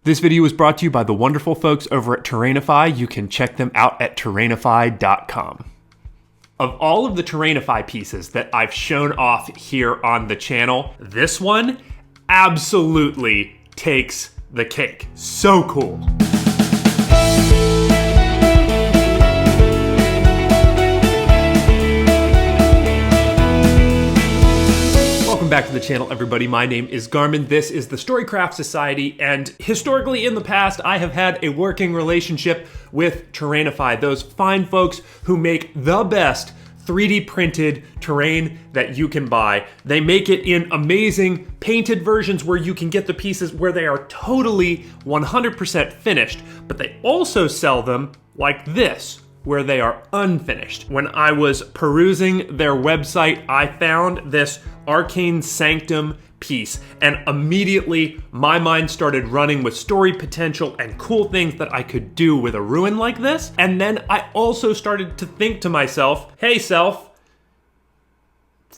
This video was brought to you by the wonderful folks over at Terrainify. You can check them out at terrainify.com. Of all of the Terrainify pieces that I've shown off here on the channel, this one absolutely takes the cake. So cool. Welcome back to the channel, everybody. My name is Garmin. This is the Storycraft Society, and historically in the past, I have had a working relationship with Terrainify, those fine folks who make the best 3D printed terrain that you can buy. They make it in amazing painted versions where you can get the pieces where they are totally 100% finished, but they also sell them like this, where they are unfinished. When I was perusing their website, I found this Arcane Sanctum piece, and immediately my mind started running with story potential and cool things that I could do with a ruin like this. And then I also started to think to myself, hey self,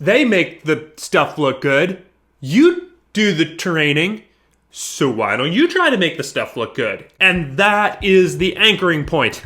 they make the stuff look good. You do the terraining, so why don't you try to make the stuff look good? And that is the anchoring point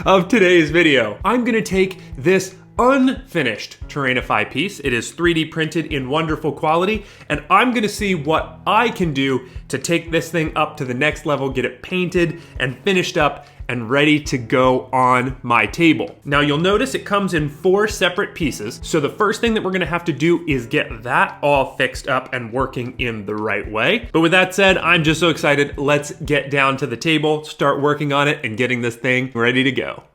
of today's video. I'm gonna take this unfinished Terrainify piece. It is 3D printed in wonderful quality, and I'm gonna see what I can do to take this thing up to the next level, get it painted and finished up and ready to go on my table. Now you'll notice it comes in 4 separate pieces. So the first thing that we're gonna have to do is get that all fixed up and working in the right way. But with that said, I'm just so excited. Let's get down to the table, start working on it and getting this thing ready to go.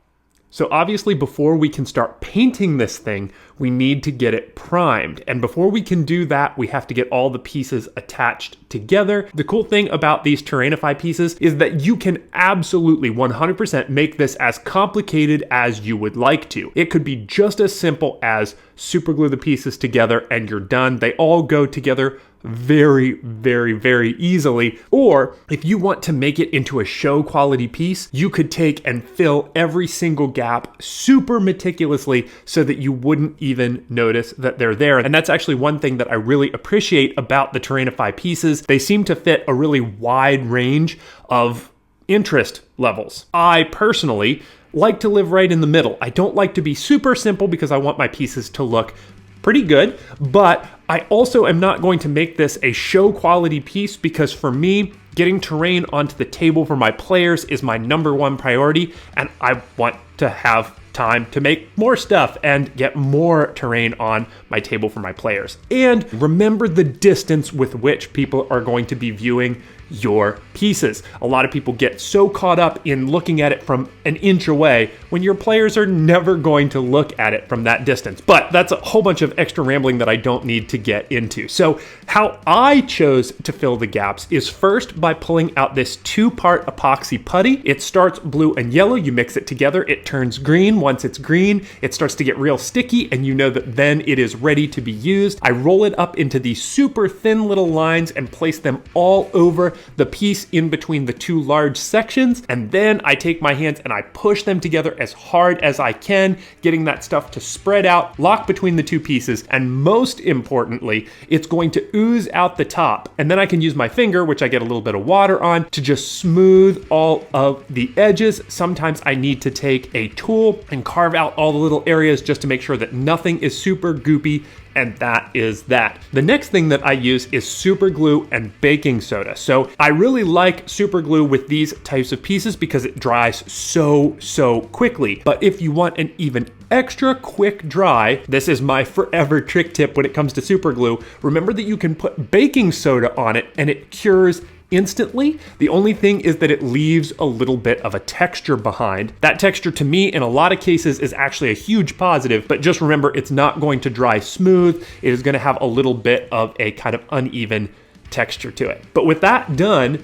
So obviously before we can start painting this thing, we need to get it primed. And before we can do that, we have to get all the pieces attached together. The cool thing about these Terrainify pieces is that you can absolutely 100% make this as complicated as you would like to. It could be just as simple as super glue the pieces together and you're done. They all go together very, very, very easily. Or if you want to make it into a show quality piece, you could take and fill every single gap super meticulously so that you wouldn't even notice that they're there. And that's actually one thing that I really appreciate about the Terrainify pieces. They seem to fit a really wide range of interest levels. I personally like to live right in the middle. I don't like to be super simple because I want my pieces to look pretty good, but I also am not going to make this a show quality piece because for me, getting terrain onto the table for my players is my #1 priority, and I want to have time to make more stuff and get more terrain on my table for my players. And remember the distance with which people are going to be viewing your pieces. A lot of people get so caught up in looking at it from an inch away when your players are never going to look at it from that distance. But that's a whole bunch of extra rambling that I don't need to get into. So how I chose to fill the gaps is first by pulling out this 2-part epoxy putty. It starts blue and yellow, you mix it together, it turns green. Once it's green, it starts to get real sticky and you know that then it is ready to be used. I roll it up into these super thin little lines and place them all over the piece in between the 2 large sections, and then I take my hands and I push them together as hard as I can, getting that stuff to spread out, lock between the 2 pieces, and most importantly, it's going to ooze out the top. And then I can use my finger, which I get a little bit of water on, to just smooth all of the edges. Sometimes I need to take a tool and carve out all the little areas just to make sure that nothing is super goopy. And that is that. The next thing that I use is super glue and baking soda. So I really like super glue with these types of pieces because it dries so quickly. But if you want an even extra quick dry, this is my forever trick tip when it comes to super glue. Remember that you can put baking soda on it and it cures instantly. The only thing is that it leaves a little bit of a texture behind. That texture to me in a lot of cases is actually a huge positive, but just remember it's not going to dry smooth. It is going to have a little bit of a kind of uneven texture to it. But with that done,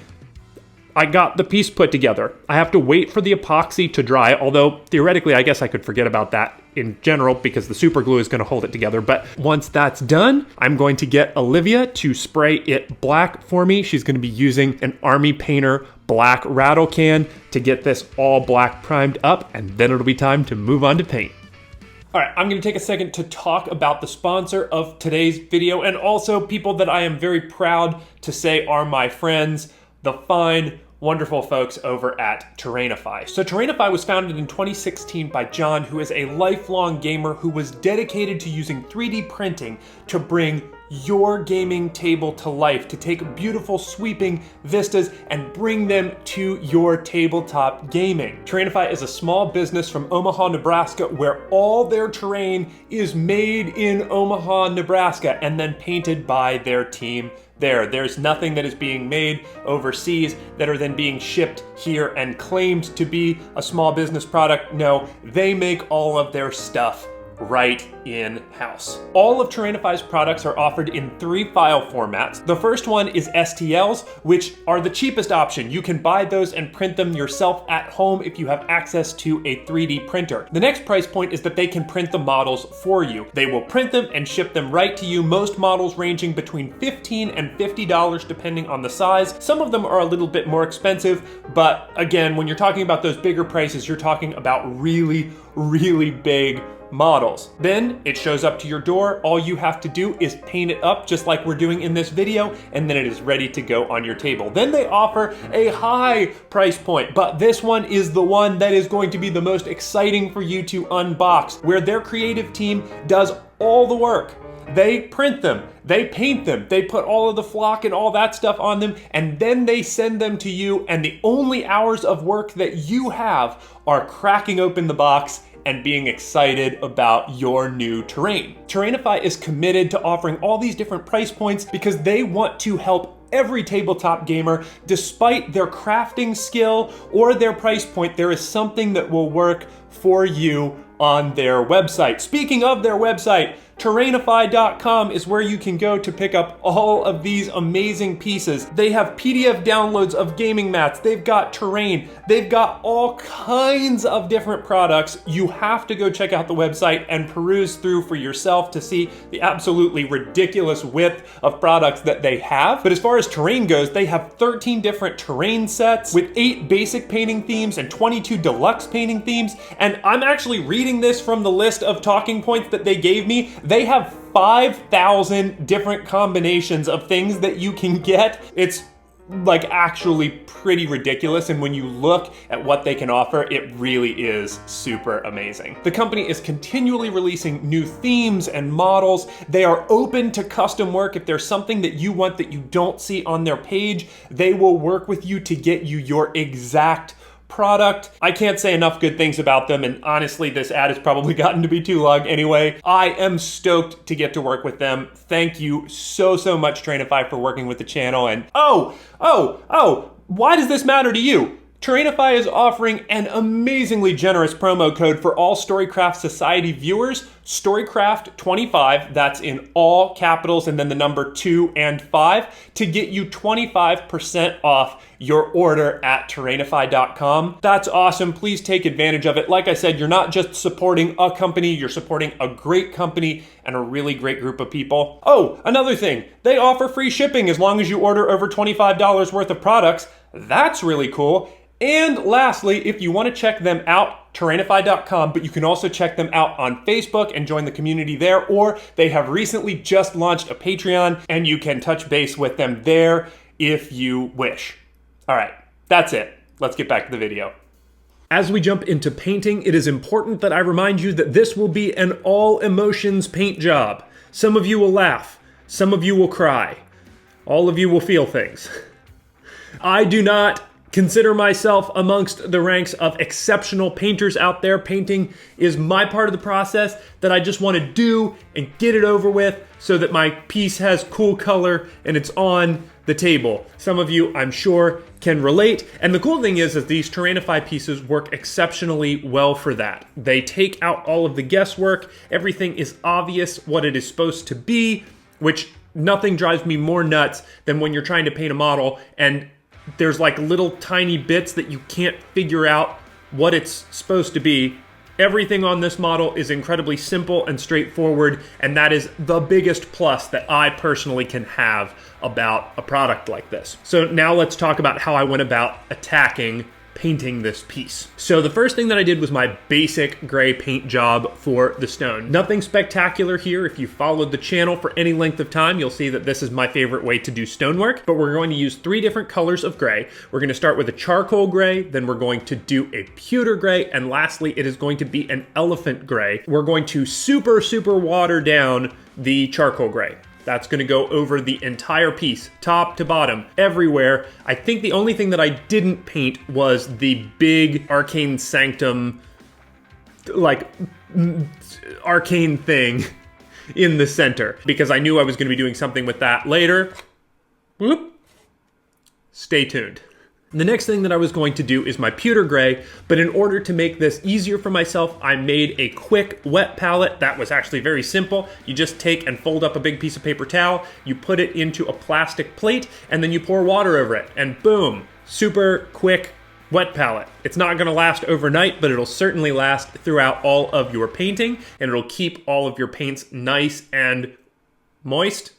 I got the piece put together. I have to wait for the epoxy to dry, although theoretically I guess I could forget about that in general because the super glue is going to hold it together. But once that's done, I'm going to get Olivia to spray it black for me. She's going to be using an Army Painter black rattle can to get this all black primed up, and then it'll be time to move on to paint. All right, I'm gonna take a second to talk about the sponsor of today's video and also people that I am very proud to say are my friends. the fine, wonderful folks over at Terrainify. So Terrainify was founded in 2016 by John, who is a lifelong gamer who was dedicated to using 3D printing to bring your gaming table to life, to take beautiful sweeping vistas and bring them to your tabletop gaming. Terrainify is a small business from Omaha, Nebraska, where all their terrain is made in Omaha, Nebraska, and then painted by their team there. There's nothing that is being made overseas that are then being shipped here and claimed to be a small business product. No, they make all of their stuff right in-house. All of Terrainify's products are offered in 3 file formats. The first one is STLs, which are the cheapest option. You can buy those and print them yourself at home if you have access to a 3D printer. The next price point is that they can print the models for you. They will print them and ship them right to you, most models ranging between $15 and $50 depending on the size. Some of them are a little bit more expensive, but again, when you're talking about those bigger prices, you're talking about really, really big models. Then it shows up to your door. All you have to do is paint it up just like we're doing in this video, and then it is ready to go on your table. Then they offer a high price point, but this one is the one that is going to be the most exciting for you to unbox, where their creative team does all the work. They print them, they paint them, they put all of the flock and all that stuff on them, and then they send them to you, and the only hours of work that you have are cracking open the box and being excited about your new terrain. Terrainify is committed to offering all these different price points because they want to help every tabletop gamer. Despite their crafting skill or their price point, there is something that will work for you on their website. Speaking of their website, Terrainify.com is where you can go to pick up all of these amazing pieces. They have PDF downloads of gaming mats, they've got terrain, they've got all kinds of different products. You have to go check out the website and peruse through for yourself to see the absolutely ridiculous width of products that they have. But as far as terrain goes, they have 13 different terrain sets with 8 basic painting themes and 22 deluxe painting themes. And I'm actually reading this from the list of talking points that they gave me. They have 5,000 different combinations of things that you can get. It's like actually pretty ridiculous, and when you look at what they can offer, it really is super amazing. The company is continually releasing new themes and models. They are open to custom work. If there's something that you want that you don't see on their page, they will work with you to get you your exact product. I can't say enough good things about them, and honestly, this ad has probably gotten to be too long anyway. I am stoked to get to work with them. Thank you so much, Terrainify, for working with the channel. And why does this matter to you? Terrainify is offering an amazingly generous promo code for all Storycraft Society viewers, Storycraft25, that's in all capitals and then the number 2 and 5, to get you 25% off your order at Terrainify.com. That's awesome. Please take advantage of it. Like I said, you're not just supporting a company, you're supporting a great company and a really great group of people. Oh, another thing, they offer free shipping as long as you order over $25 worth of products. That's really cool. And lastly, if you want to check them out, Terrainify.com, but you can also check them out on Facebook and join the community there, or they have recently just launched a Patreon and you can touch base with them there if you wish. All right, that's it. Let's get back to the video. As we jump into painting, it is important that I remind you that this will be an all emotions paint job. Some of you will laugh, some of you will cry, all of you will feel things. I do not consider myself amongst the ranks of exceptional painters out there. Painting is my part of the process that I just want to do and get it over with so that my piece has cool color and it's on the table. Some of you, I'm sure, can relate. And the cool thing is that these Terrainify pieces work exceptionally well for that. They take out all of the guesswork. Everything is obvious what it is supposed to be, which nothing drives me more nuts than when you're trying to paint a model and there's like little tiny bits that you can't figure out what it's supposed to be. Everything on this model is incredibly simple and straightforward, and that is the biggest plus that I personally can have about a product like this. So now let's talk about how I went about attacking painting this piece. So the first thing that I did was my basic gray paint job for the stone. Nothing spectacular here. If you followed the channel for any length of time, you'll see that this is my favorite way to do stonework, but we're going to use 3 different colors of gray. We're going to start with a charcoal gray, then we're going to do a pewter gray, and lastly, it is going to be an elephant gray. We're going to super water down the charcoal gray. That's going to go over the entire piece, top to bottom, everywhere. I think the only thing that I didn't paint was the big Arcane Sanctum, like, arcane thing in the center, because I knew I was going to be doing something with that later. Whoop. Stay tuned. The next thing that I was going to do is my pewter gray, but in order to make this easier for myself, I made a quick wet palette. That was actually very simple. You just take and fold up a big piece of paper towel, you put it into a plastic plate, and then you pour water over it, and boom, super quick wet palette. It's not going to last overnight, but it'll certainly last throughout all of your painting, and it'll keep all of your paints nice and moist.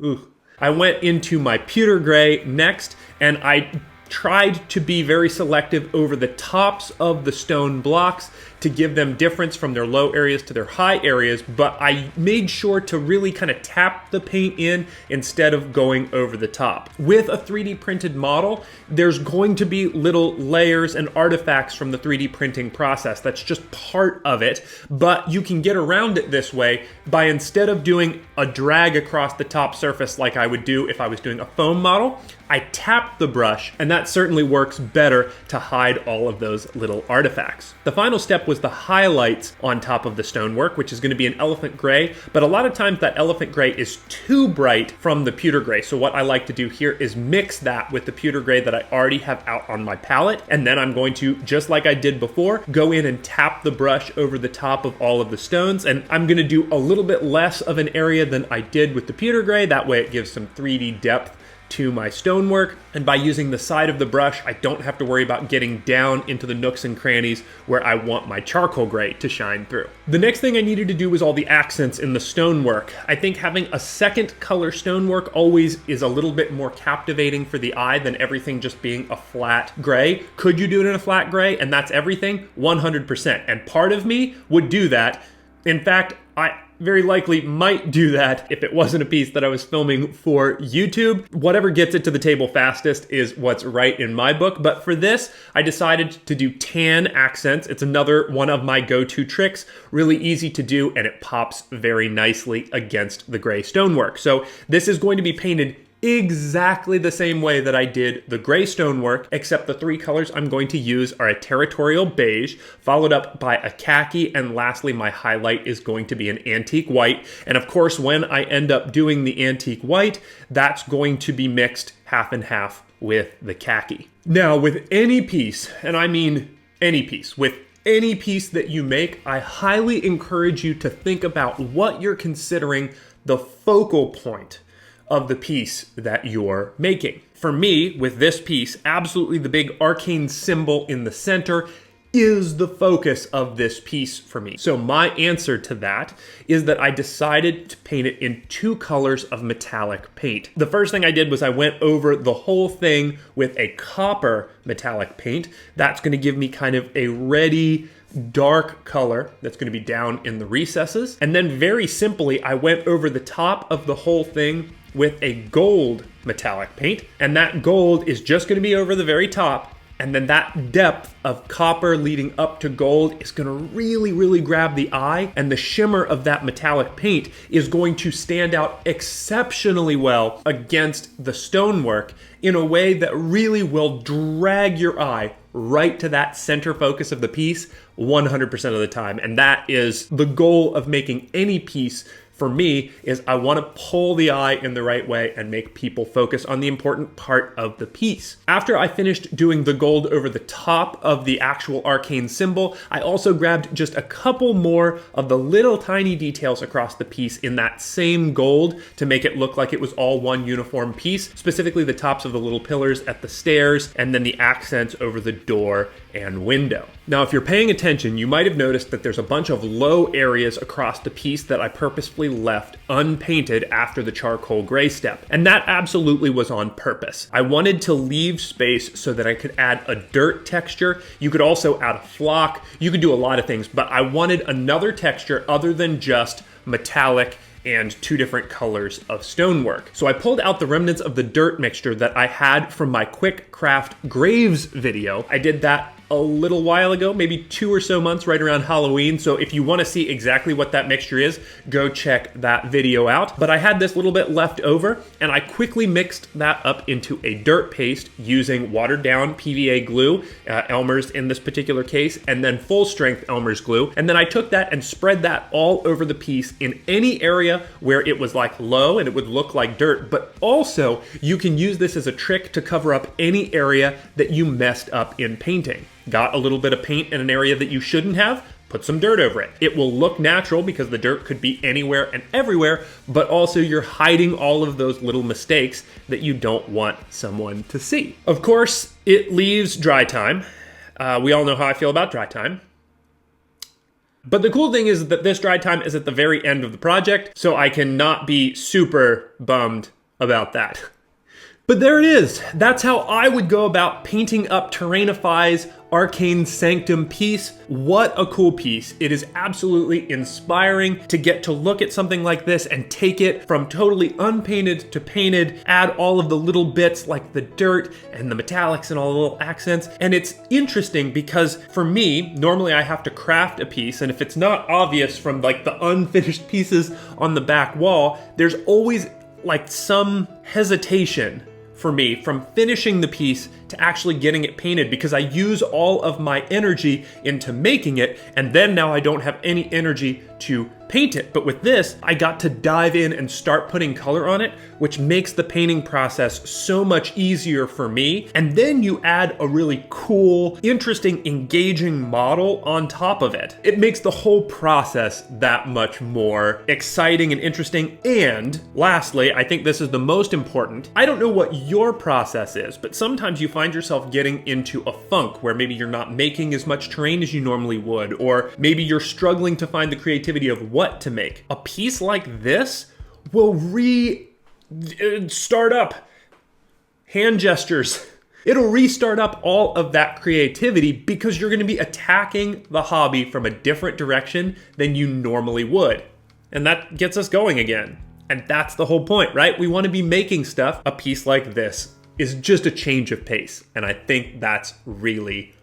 Ooh. I went into my pewter gray next, and I tried to be very selective over the tops of the stone blocks to give them difference from their low areas to their high areas, but I made sure to really kind of tap the paint in instead of going over the top. With a 3D printed model, there's going to be little layers and artifacts from the 3D printing process. That's just part of it, but you can get around it this way by, instead of doing a drag across the top surface like I would do if I was doing a foam model, I tap the brush, and that certainly works better to hide all of those little artifacts. The final step was the highlights on top of the stonework, which is going to be an elephant gray, but a lot of times that elephant gray is too bright from the pewter gray. So what I like to do here is mix that with the pewter gray that I already have out on my palette, and then I'm going to, just like I did before, go in and tap the brush over the top of all of the stones, and I'm going to do a little bit less of an area than I did with the pewter gray. That way it gives some 3D depth to my stonework, and by using the side of the brush, I don't have to worry about getting down into the nooks and crannies where I want my charcoal gray to shine through. The next thing I needed to do was all the accents in the stonework. I think having a second color stonework always is a little bit more captivating for the eye than everything just being a flat gray. Could you do it in a flat gray and that's everything? 100%. And part of me would do that. In fact, I very likely might do that if it wasn't a piece that I was filming for YouTube. Whatever gets it to the table fastest is what's right in my book. But for this, I decided to do tan accents. It's another one of my go-to tricks. Really easy to do, and it pops very nicely against the gray stonework. So this is going to be painted exactly the same way that I did the gray stonework, except the 3 colors I'm going to use are a territorial beige, followed up by a khaki, and lastly, my highlight is going to be an antique white. And of course, when I end up doing the antique white, that's going to be mixed half and half with the khaki. Now, with any piece, and I mean any piece, with any piece that you make, I highly encourage you to think about what you're considering the focal point of the piece that you're making. For me, with this piece, absolutely the big arcane symbol in the center is the focus of this piece for me. So my answer to that is that I decided to paint it in 2 colors of metallic paint. The first thing I did was I went over the whole thing with a copper metallic paint. That's going to give me kind of a reddy, dark color that's going to be down in the recesses. And then very simply, I went over the top of the whole thing with a gold metallic paint, and that gold is just going to be over the very top, and then that depth of copper leading up to gold is going to really grab the eye, and the shimmer of that metallic paint is going to stand out exceptionally well against the stonework in a way that really will drag your eye right to that center focus of the piece 100% of the time. And that is the goal of making any piece. For me, is I want to pull the eye in the right way and make people focus on the important part of the piece. After I finished doing the gold over the top of the actual arcane symbol, I also grabbed just a couple more of the little tiny details across the piece in that same gold to make it look like it was all one uniform piece, specifically the tops of the little pillars at the stairs, and then the accents over the door and window. Now, if you're paying attention, you might have noticed that there's a bunch of low areas across the piece that I purposefully left unpainted after the charcoal gray step. And that absolutely was on purpose. I wanted to leave space so that I could add a dirt texture. You could also add a flock. You could do a lot of things, but I wanted another texture other than just metallic and two different colors of stonework. So I pulled out the remnants of the dirt mixture that I had from my quick craft graves video. I did that a little while ago, maybe 2 or so months right around Halloween. So if you want to see exactly what that mixture is, go check that video out. But I had this little bit left over and I quickly mixed that up into a dirt paste using watered down PVA glue, Elmer's in this particular case, and then full strength Elmer's glue. And then I took that and spread that all over the piece in any area where it was like low and it would look like dirt. But also you can use this as a trick to cover up any area that you messed up in painting. Got a little bit of paint in an area that you shouldn't have? Put some dirt over it. It will look natural because the dirt could be anywhere and everywhere, but also you're hiding all of those little mistakes that you don't want someone to see. Of course, it leaves dry time. We all know how I feel about dry time. But the cool thing is that this dry time is at the very end of the project, so I cannot be super bummed about that. But there it is. That's how I would go about painting up Terrainify's Arcane Sanctum piece. What a cool piece. It is absolutely inspiring to get to look at something like this and take it from totally unpainted to painted, add all of the little bits like the dirt and the metallics and all the little accents. And it's interesting because for me, normally I have to craft a piece, and if it's not obvious from like the unfinished pieces on the back wall, there's always like some hesitation for me from finishing the piece to actually getting it painted because I use all of my energy into making it, and then now I don't have any energy to paint it. But with this, I got to dive in and start putting color on it, which makes the painting process so much easier for me. And then you add a really cool, interesting, engaging model on top of it. It makes the whole process that much more exciting and interesting. And lastly, I think this is the most important. I don't know what your process is, but sometimes you find yourself getting into a funk where maybe you're not making as much terrain as you normally would, or maybe you're struggling to find the creativity of what to make. A piece like this will start up hand gestures. It'll restart up all of that creativity because you're going to be attacking the hobby from a different direction than you normally would. And that gets us going again. And that's the whole point, right? We want to be making stuff. A piece like this is just a change of pace. And I think that's really,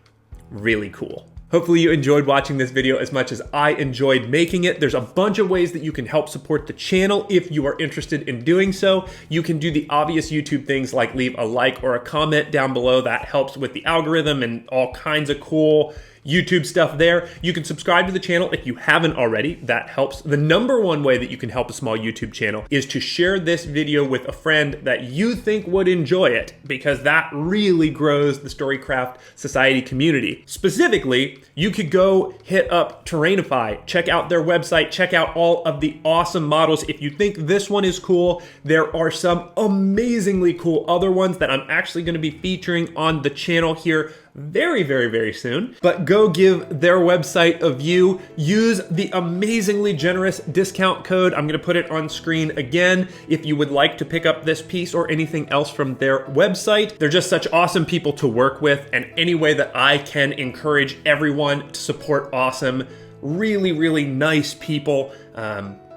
really cool. Hopefully you enjoyed watching this video as much as I enjoyed making it. There's a bunch of ways that you can help support the channel if you are interested in doing so. You can do the obvious YouTube things like leave a like or a comment down below. That helps with the algorithm and all kinds of cool YouTube stuff there. You can subscribe to the channel if you haven't already. That helps. The number one way that you can help a small YouTube channel is to share this video with a friend that you think would enjoy it, because that really grows the Storycraft Society community. Specifically, you could go hit up Terrainify, check out their website, check out all of the awesome models. If you think this one is cool, there are some amazingly cool other ones that I'm actually going to be featuring on the channel here very, very, very soon. But go give their website a view. Use the amazingly generous discount code. I'm going to put it on screen again if you would like to pick up this piece or anything else from their website. They're just such awesome people to work with, and any way that I can encourage everyone to support awesome, really, really nice people.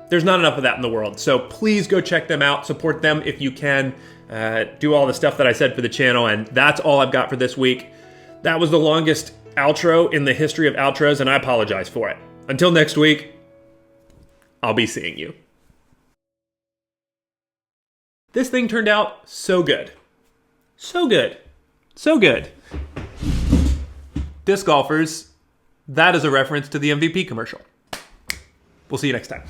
There's not enough of that in the world. So please go check them out, support them if you can, do all the stuff that I said for the channel. And that's all I've got for this week. That was the longest outro in the history of outros, and I apologize for it. Until next week, I'll be seeing you. This thing turned out so good. So good. So good. Disc golfers, that is a reference to the MVP commercial. We'll see you next time.